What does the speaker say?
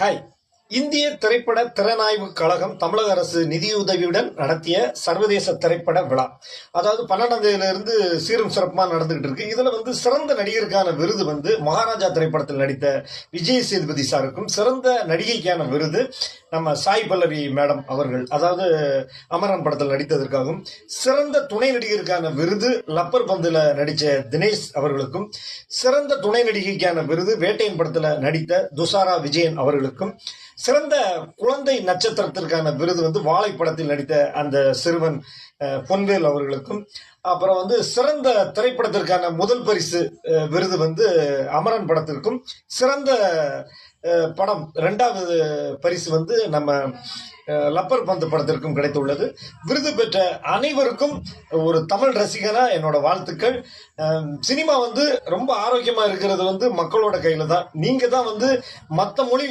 Hi. இந்திய திரைப்பட திறனாய்வு கழகம் தமிழக அரசு நிதியுதவியுடன் நடத்திய சர்வதேச திரைப்பட விழா. அதாவது 12ஆம் தேதியிலிருந்து சீரும் சிறப்புமா நடந்துகிட்டு இருக்கு. இதுல சிறந்த நடிகருக்கான விருது மகாராஜா திரைப்படத்தில் நடித்த விஜய் சேதுபதி சாருக்கும், சிறந்த நடிகைக்கான விருது நம்ம சாய் பல்லவி மேடம் அவர்கள், அதாவது அமரன் படத்தில் நடித்ததற்காகவும், சிறந்த துணை நடிகருக்கான விருது லப்பர் பந்துல நடிச்ச தினேஷ் அவர்களுக்கும், சிறந்த துணை நடிகைக்கான விருது வேட்டையன் படத்தில் நடித்த துஷாரா விஜயன் அவர்களுக்கும், சிறந்த குழந்தை நட்சத்திரத்திற்கான விருது வாழை படத்தில் நடித்த அந்த சிறுவன் பொன்வேல் அவர்களுக்கும், அப்புறம் சிறந்த திரைப்படத்திற்கான முதல் பரிசு விருது அமரன் படத்திற்கும், சிறந்த படம் 2வது பரிசு நம்ம லப்பர் பந்து படத்திற்கும் கிடைத்துள்ளது. விருது பெற்ற அனைவருக்கும் ஒரு தமிழ் ரசிகனா என்னோட வாழ்த்துக்கள். சினிமா ரொம்ப ஆரோக்கியமா இருக்கிறது மக்களோட கையில தான். நீங்க தான் மற்ற மொழி